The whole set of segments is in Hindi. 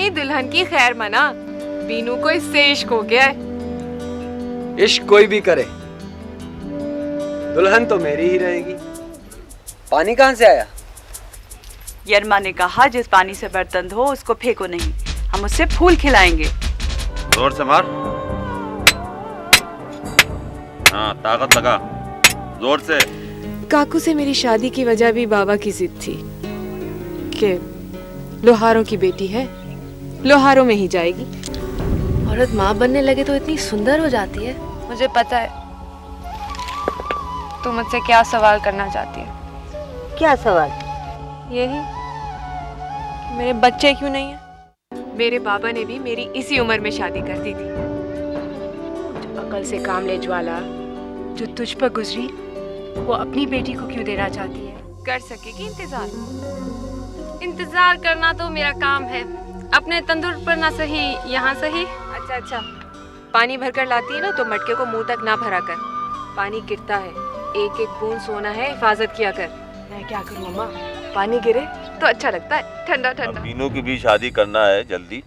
अपनी दुल्हन की खैर मना, बीनू को इससे इश्क हो गया है। इश्क कोई भी करे, दुल्हन तो मेरी ही रहेगी। पानी कहाँ से आया? यरमा ने कहा जिस पानी से बर्तन धो उसको फेंको नहीं, हम उससे फूल खिलाएंगे। जोर से मार। हाँ, ताकत लगा, जोर से। काकू से मेरी शादी की वजह भी बाबा की जिद थी कि लोहारों की बेटी है, लोहारों में ही जाएगी। औरत माँ बनने लगे तो इतनी सुंदर हो जाती है। मुझे पता है तू मुझसे क्या सवाल करना चाहती है। क्या सवाल? यही कि मेरे बच्चे क्यों नहीं है। मेरे बाबा ने भी मेरी इसी उम्र में शादी कर दी थी। जो अकल से काम ले ज्वाला जो तुझ पर गुजरी, वो अपनी बेटी को क्यों देना चाहती है? कर सकेगी इंतजार? इंतजार करना तो मेरा काम है, अपने तंदूर पर ना सही यहाँ सही। अच्छा, पानी भरकर लाती है ना तो मटके को मुंह तक ना भरा कर, पानी गिरता है, एक एक बूंद सोना है, हिफाजत किया कर। मैं क्या करूँ अम्मा, पानी गिरे तो अच्छा लगता है, ठंडा ठंडा। बीनू की भी शादी करना है जल्दी।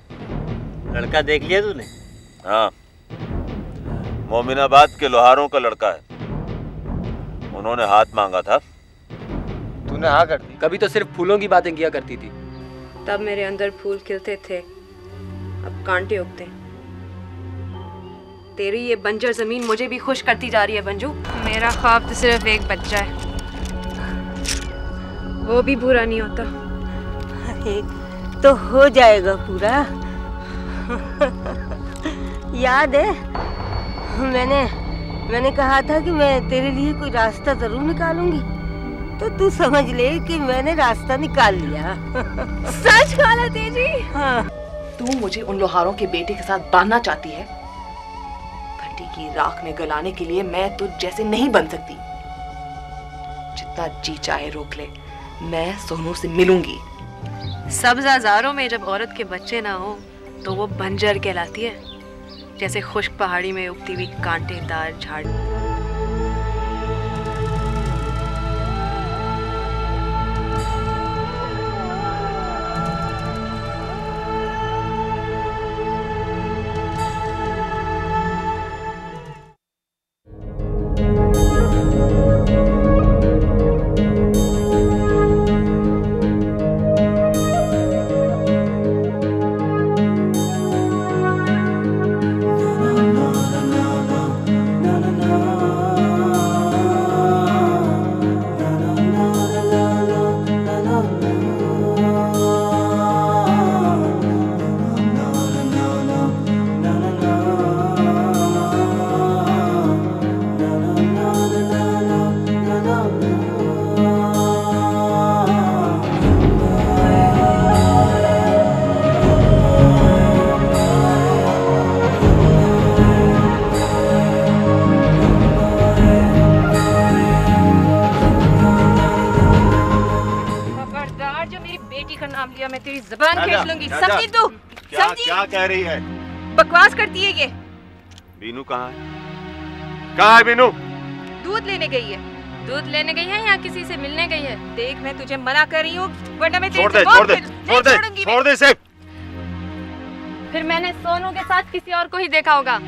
लड़का देख लिया तूने? हाँ, मोमिनाबाद के लोहारों का लड़का है, उन्होंने हाथ मांगा था। तूने हाँ कर दी? कभी तो सिर्फ फूलों की बातें किया करती थी। तब मेरे अंदर फूल खिलते थे, अब कांटे उगते। तेरी ये बंजर जमीन मुझे भी खुश करती जा रही है मंजू। मेरा ख्वाब तो सिर्फ एक बच्चा है, वो भी पूरा नहीं होता। अरे तो हो जाएगा पूरा। याद है मैंने कहा था कि मैं तेरे लिए कोई रास्ता जरूर निकालूंगी, तो तू समझ ले कि मैंने रास्ता निकाल लिया। सच कहा तेजी? हाँ। तू मुझे उन लोहारों के बेटे के साथ बांधना चाहती है? भट्टी की राख में गलाने के लिए मैं तुझ जैसे नहीं बन सकती। जितना जी चाहे रोक ले, मैं सोनू से मिलूंगी। सब्ज़ाज़ारों में जब औरत के बच्चे ना हो तो वो बंजर कहलाती है, जैसे खुश्क पहाड़ी में उगती हुई कांटेदार झाड़। मैं तेरी ज़बान खींच लूंगी, समझी तू? क्या कह रही है? बकवास करती है ये। बीनू कहाँ है? कहाँ है बीनू? दूध लेने गई है। दूध लेने गई है या किसी से मिलने गई है? देख मैं तुझे मना कर रही हूँ, वरना मैं छोड़ दे इसे। फिर मैंने सोनू के साथ किसी और को ही देखा होगा।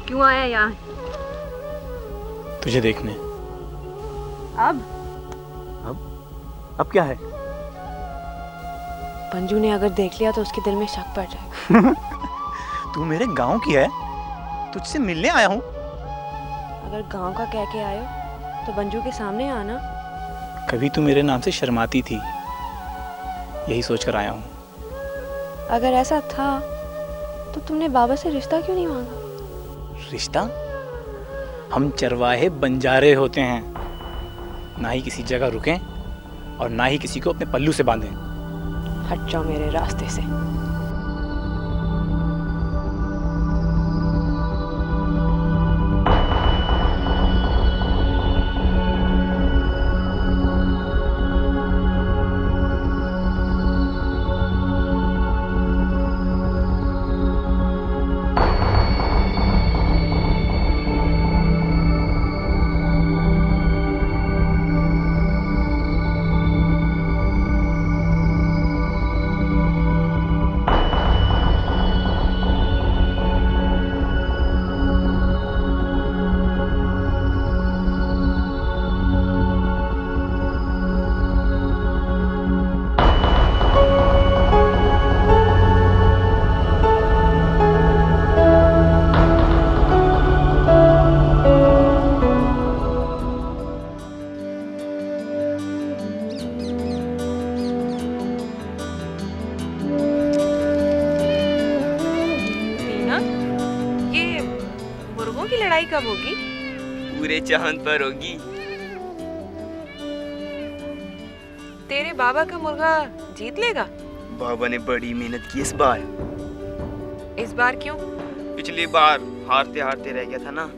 क्यों आया यहाँ? तुझे देखने। अब क्या है? पंजू ने अगर देख लिया तो उसके दिल में शक पड़ जाएगा। तू मेरे गांव की है, तुझसे मिलने आया हूँ। अगर गांव का कह के आयो तो मंजू के सामने आना। कभी तू मेरे नाम से शर्माती थी, यही सोचकर आया हूँ। अगर ऐसा था तो तुमने बाबा से रिश्ता क्यों नहीं मांगा? रिश्ता? हम चरवाहे बंजारे होते हैं, ना ही किसी जगह रुकें और ना ही किसी को अपने पल्लू से बांधें। हट जाओ मेरे रास्ते से। की लड़ाई कब होगी? पूरे चांद पर होगी। तेरे बाबा का मुर्गा जीत लेगा? बाबा ने बड़ी मेहनत की इस बार। इस बार क्यों? पिछली बार हारते हारते रह गया था ना।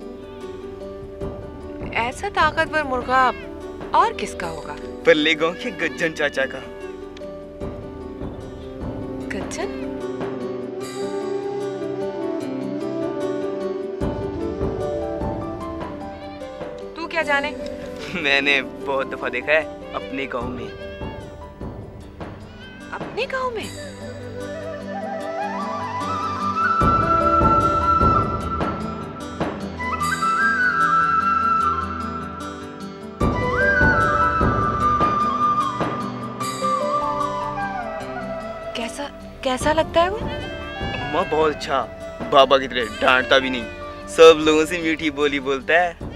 ऐसा ताकतवर मुर्गा और किसका होगा? पल्ले गांव के गज्जन चाचा का। गज्जन? तू क्या जाने? मैंने बहुत दफा देखा है अपने गांव में। अपने गांव में? कैसा कैसा लगता है वो? अम्मा बहुत अच्छा, बाबा की तरह डांटता भी नहीं, सब लोगों से मीठी बोली बोलता है।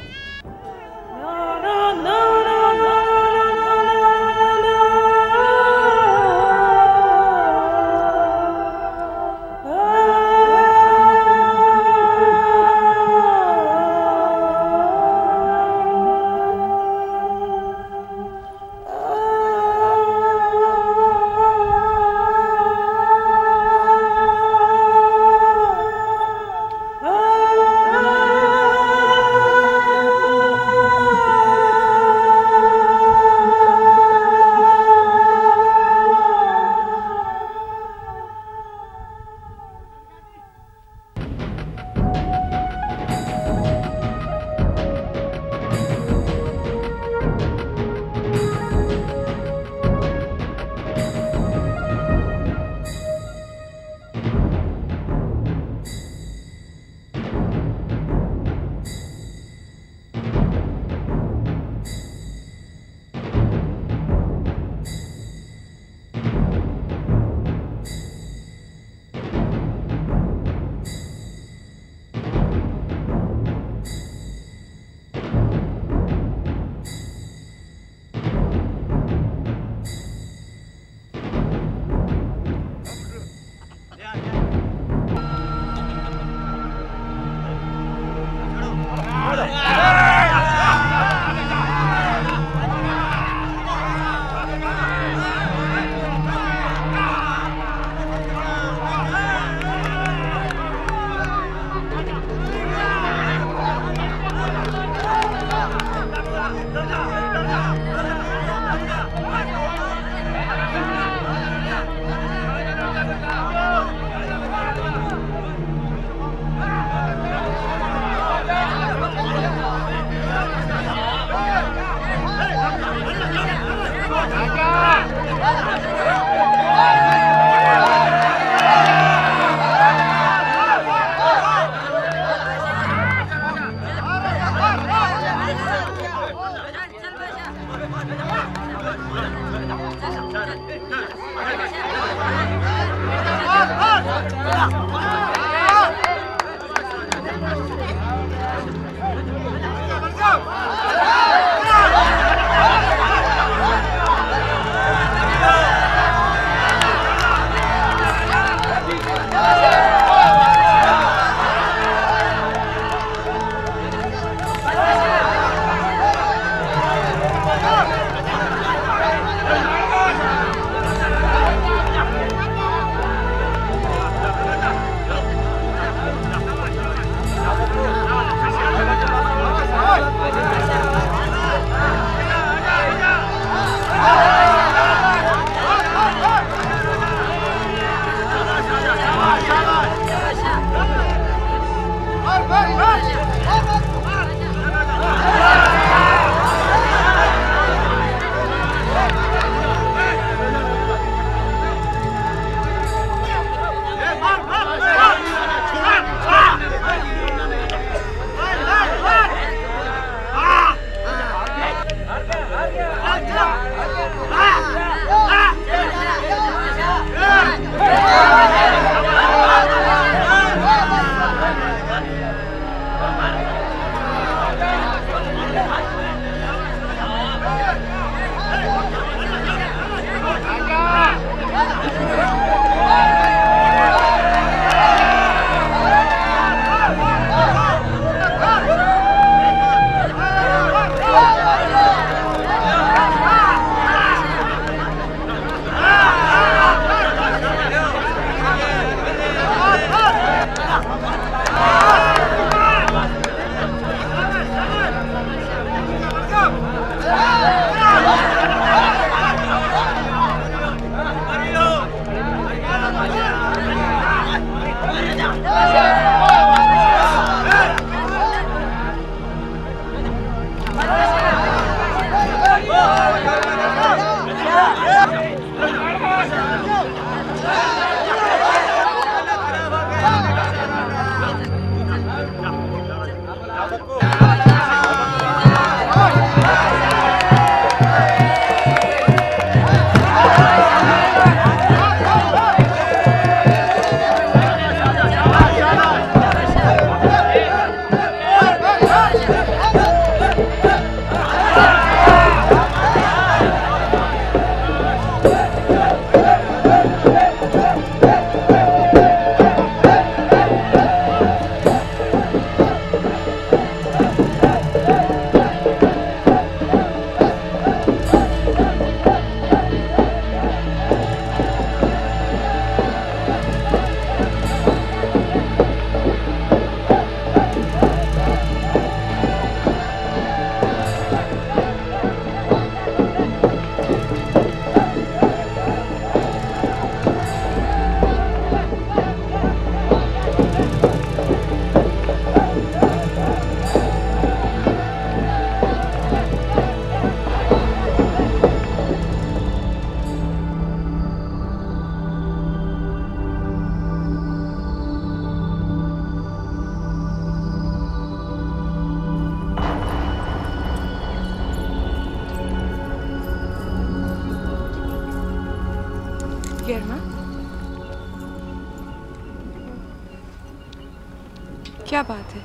क्या बात है?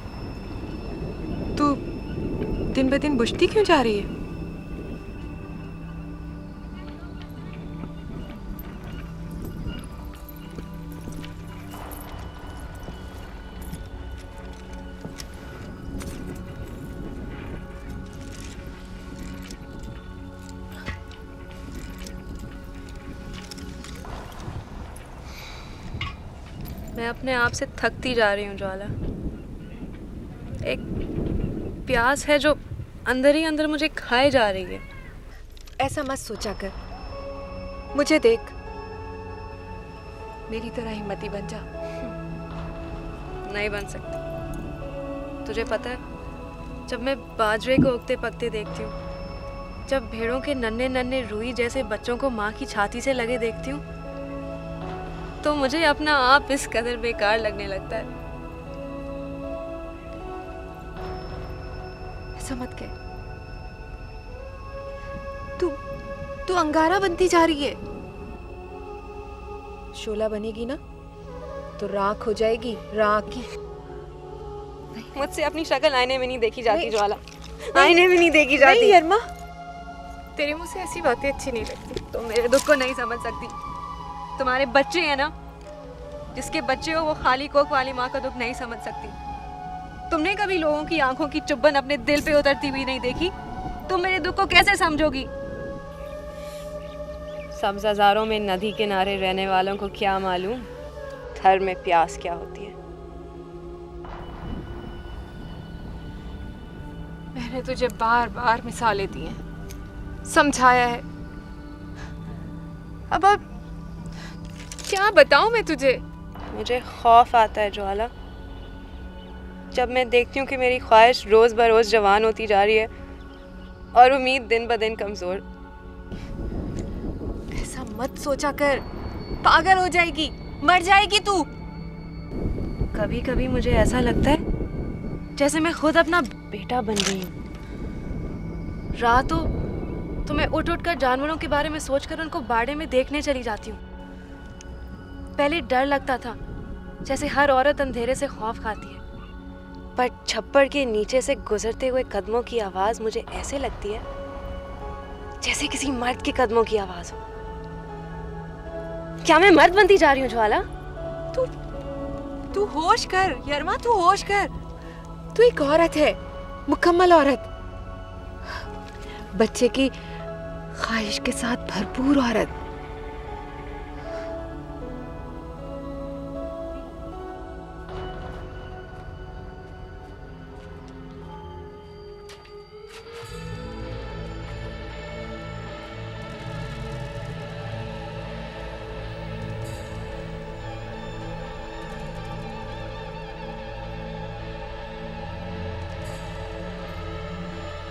तू दिन ब दिन बुझती क्यों जा रही है? मैं अपने आप से थकती जा रही हूँ ज्वाला। एक प्यास है जो अंदर ही अंदर मुझे खाए जा रही है। ऐसा मत सोचा कर, मुझे देख, मेरी तरह हिम्मती बन जा। नहीं बन सकती। तुझे पता है, जब मैं बाजरे को उगते पकते देखती हूँ, जब भेड़ों के नन्हे नन्हे रुई जैसे बच्चों को माँ की छाती से लगे देखती हूँ, तो मुझे अपना आप इस कदर बेकार लगने लगता है। ऐसा मत कह। तू अंगारा बनती जा रही है। शोला बनेगी ना तो राख हो जाएगी, राख की। मुझसे अपनी शक्ल आईने में नहीं देखी जाती ज्वाला, आईने में नहीं देखी जाती। नहीं यरमा, तेरे मुंह से ऐसी बातें अच्छी नहीं लगती। तुम मेरे दुख को नहीं समझ सकती। तुम्हारे बच्चे हैं ना, जिसके बच्चे हो वो खाली कोख वाली माँ का दुख नहीं समझ सकती। तुमने कभी लोगों की आंखों की चुभन अपने दिल पे उतरती हुई नहीं देखी। तुम मेरे दुख को कैसे समझोगी? सब्ज़ हज़ारों में नदी किनारे रहने वालों को क्या मालूम थर में प्यास क्या होती है। मैंने तुझे बार बार मिसालें दी हैं, समझाया है। अब क्या बताऊं मैं तुझे? मुझे खौफ आता है ज्वाला, जब मैं देखती हूँ कि मेरी ख्वाहिश रोज बरोज जवान होती जा रही है और उम्मीद दिन ब दिन कमजोर। ऐसा मत सोचा कर, पागल हो जाएगी, मर जाएगी तू। कभी कभी मुझे ऐसा लगता है जैसे मैं खुद अपना बेटा बन गई हूँ। रातों तो मैं उठ उठ कर जानवरों के बारे में सोचकर उनको बाड़े में देखने चली जाती हूँ। पहले डर लगता था, जैसे हर औरत अंधेरे से खौफ खाती है, पर छप्पड़ के नीचे से गुजरते हुए कदमों की आवाज मुझे ऐसे लगती है जैसे किसी मर्द के कदमों की आवाज हो। क्या मैं मर्द बनती जा रही हूँ ज्वाला? तू होश कर यरमा, तू होश कर। तू एक औरत है, मुकम्मल औरत, बच्चे की ख्वाहिश के साथ भरपूर औरत।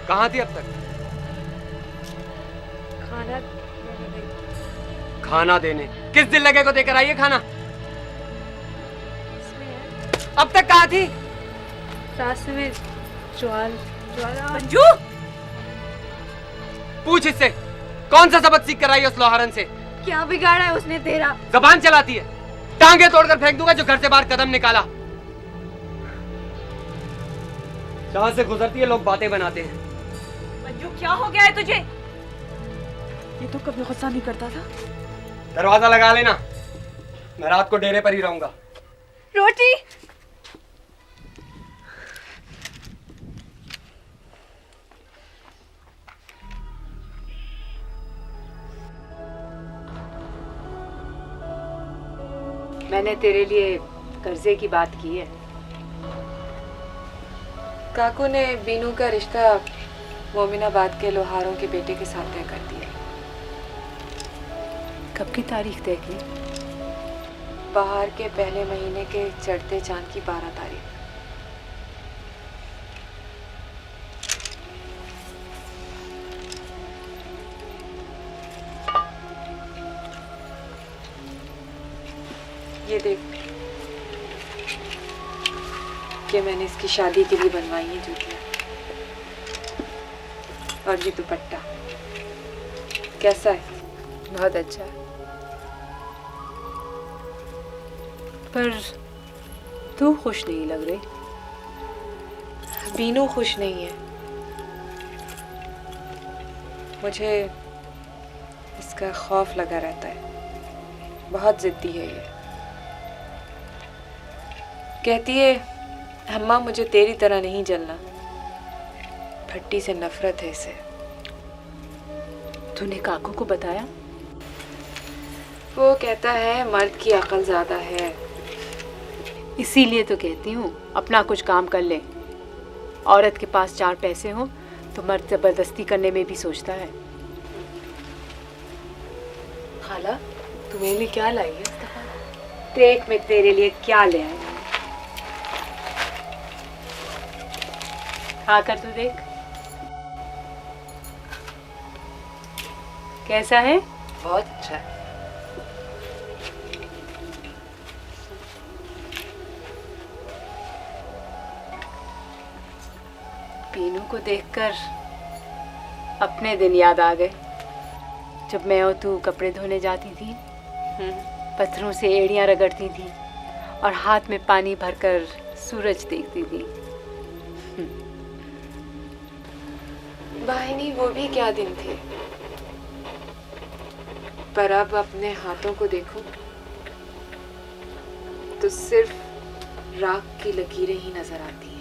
कहाँ थी अब तक? खाना देने। किस दिल लगे को देकर आई है खाना? अब तक कहाँ थी? रास्ते में मंजू, पूछ इससे, कौन सा सबक सीख कर आई है उस लोहारन से? क्या बिगाड़ा है उसने तेरा? जबान चलाती है, टांगे तोड़कर फेंक दूंगा जो घर से बाहर कदम निकाला। जहां से गुजरती है लोग बातें बनाते हैं। मंजू क्या हो गया है तुझे? ये तो कभी गुस्सा नहीं करता था। दरवाजा लगा लेना, मैं रात को डेरे पर ही रहूंगा। रोटी। मैंने तेरे लिए कर्जे की बात की है। काकू ने बीनू का रिश्ता मोमिनाबाद के लोहारों के बेटे के साथ तय कर दिया। कब की तारीख तय की? बाहर के पहले महीने के चढ़ते चांद की 12 तारीख। ये देख, कि मैंने इसकी शादी के लिए बनवाई है जूतियाँ। और ये दुपट्टा कैसा है? बहुत अच्छा है। पर तू खुश नहीं लग रही। बीनू खुश नहीं है। मुझे इसका खौफ लगा रहता है। बहुत जिद्दी है ये। कहती है अम्मा मुझे तेरी तरह नहीं जलना। भट्टी से नफरत है इसे। तूने काकू को बताया? वो कहता है मर्द की अकल ज्यादा है। इसीलिए तो कहती हूँ अपना कुछ काम कर ले। औरत के पास 4 पैसे हो तो मर्द जबरदस्ती करने में भी सोचता है। खाला तू मेरे लिए क्या लाई है इस दफा? देख मैं तेरे लिए क्या ले आई हूँ। खाकर तू देख कैसा है। बहुत अच्छा है। बीनू को देखकर अपने दिन याद आ गए जब मैं और तू कपड़े धोने जाती थी, पत्थरों से एड़ियां रगड़ती थी और हाथ में पानी भरकर सूरज देखती थी। वाहिनी वो भी क्या दिन थे। पर अब अपने हाथों को देखो तो सिर्फ राख की लकीरें ही नजर आती हैं।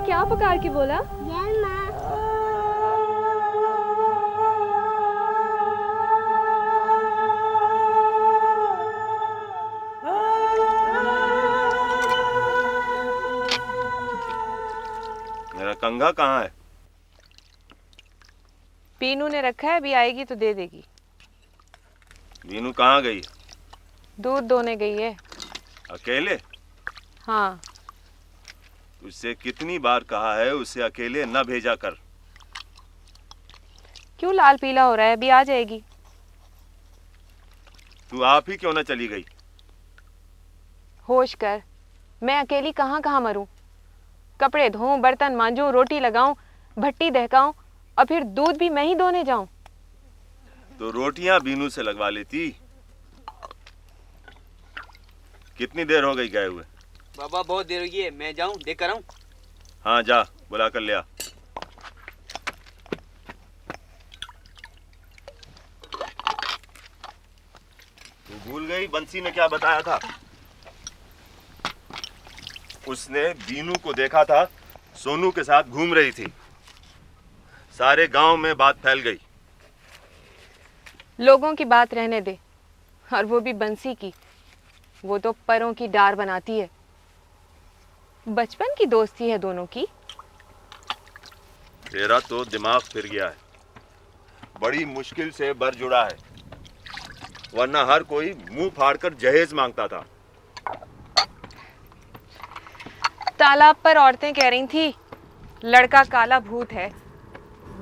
क्या पुकार के बोला? मेरा कंघा कहाँ है? बीनू ने रखा है, अभी आएगी तो दे देगी। बीनू कहाँ गई? दूध दोने गई है। अकेले? हाँ। उससे कितनी बार कहा है उसे अकेले न भेजा कर। क्यों लाल पीला हो रहा है? अभी आ जाएगी। तू आप ही क्यों न चली गई? होश कर, मैं अकेली कहाँ कहाँ मरूं। कपड़े धोऊं, बर्तन मांजूं, रोटी लगाऊं, भट्टी दहकाऊं और फिर दूध भी मैं ही दोने जाऊं। तो रोटियां बीनू से लगवा लेती। कितनी देर हो गई गए हुए? बाबा बहुत देर हुई है, मैं जाऊं देख कर आऊं? हाँ जा, बुला कर ले आ। तू भूल गई बंसी ने क्या बताया था? उसने बीनू को देखा था सोनू के साथ घूम रही थी। सारे गांव में बात फैल गई। लोगों की बात रहने दे, और वो भी बंसी की। वो तो परों की डार बनाती है। बचपन की दोस्ती है दोनों की। तेरा तो दिमाग फिर गया है। बड़ी मुश्किल से बर जुड़ा है, वरना हर कोई मुंह फाड़कर जहेज मांगता था। तालाब पर औरतें कह रही थी लड़का काला भूत है।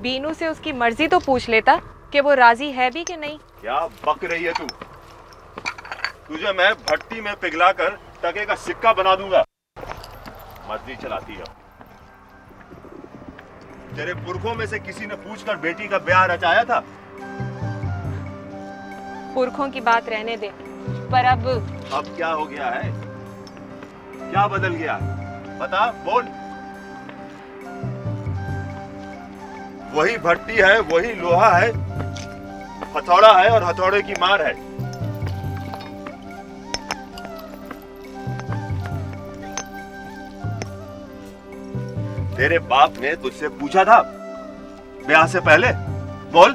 बीनू से उसकी मर्जी तो पूछ लेता कि वो राजी है भी कि नहीं। क्या बक रही है तू? तुझे मैं भट्टी में पिघला कर टके का सिक्का बना दूंगा। मर्जी चलाती है। तेरे पुरखों में से किसी ने पूछकर बेटी का ब्याह रचाया था? पुरखों की बात रहने दे, पर अब क्या हो गया है? क्या बदल गया है? बता, बोल। वही भट्टी है, वही लोहा है, हथौड़ा है और हथौड़े की मार है। तेरे बाप ने तुझसे पूछा था ब्याह से पहले? बोल।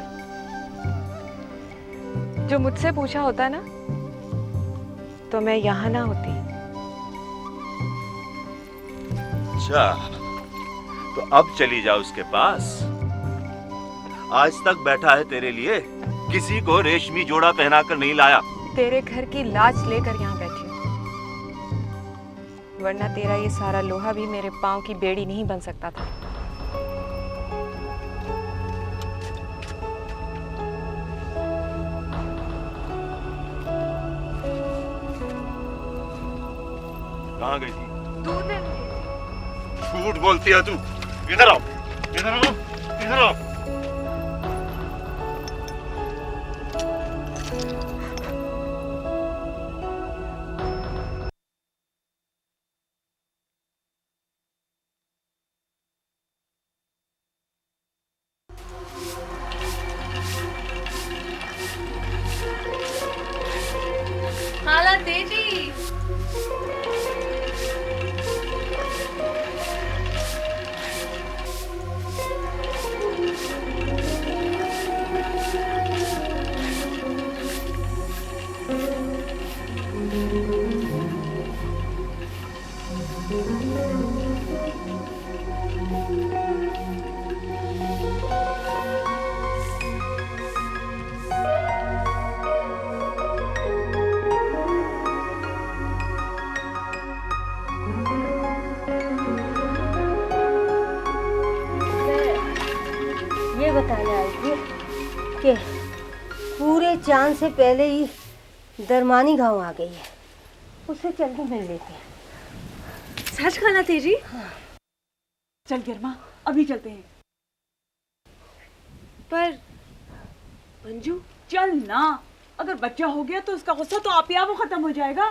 जो मुझसे पूछा होता ना तो मैं यहाँ ना होती। अच्छा, तो अब चली जा उसके पास। आज तक बैठा है तेरे लिए, किसी को रेशमी जोड़ा पहनाकर नहीं लाया। तेरे घर की लाज लेकर यहाँ बैठी हूँ, वरना तेरा ये सारा लोहा भी मेरे पाँव की बेड़ी नहीं बन सकता था। कहाँ गई थी? दूध दे। झूठ बोलती है तू। इधर आओ, इधर आओ, इधर आओ। खाला तेजी। ये बताने आई थी कि पूरे चांद से पहले ही दरमानी गांव आ गई है, उससे जल्दी मिल लेते हैं। सच खाना तेजी? हाँ। चल गिरमा, अभी चलते हैं। पर मंजू, चल ना, अगर बच्चा हो गया तो उसका गुस्सा तो आप ही आप खत्म हो जाएगा।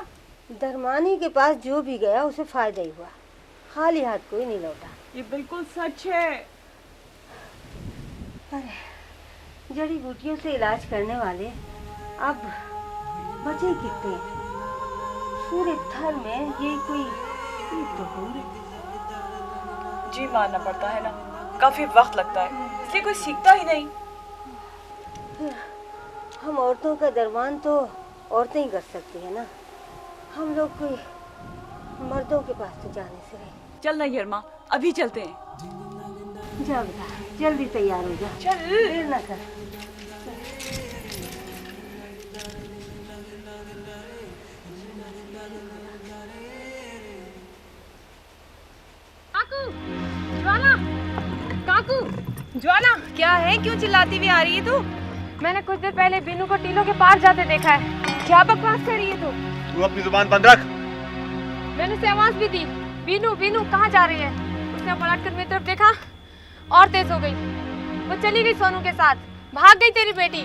दरमानी के पास जो भी गया उसे फायदा ही हुआ, खाली हाथ कोई नहीं लौटा। ये बिल्कुल सच है। अरे जड़ी बूटियों से इलाज करने वाले अब बचे कितने हैं? पूरे थर में ये कोई तो होंगे। जी मानना पड़ता है ना, काफी वक्त लगता है, इसलिए कोई सीखता ही नहीं। हम औरतों का दरमान तो औरतें ही कर सकती है ना, हम लोग कोई मर्दों के पास तो जाने से रहे। चल ना गिरमा, अभी चलते हैं। जा बेटा, जल्दी तैयार हो जा, चल। देर ना कर। काकू, ज्वाला, काकू, ज्वाला, क्या है? क्यों चिल्लाती हुई आ रही है तू? मैंने कुछ देर पहले बीनू को टीलों के पार जाते देखा है। क्या बकवास कर रही है तू? अपनी जुबान बंद रख। मैंने उसे आवाज भी दी, बीनू बीनू कहाँ जा रही है? उसने पलट कर मेरी तरफ देखा और तेज हो गई। वो चली गई सोनू के साथ, भाग गई तेरी बेटी।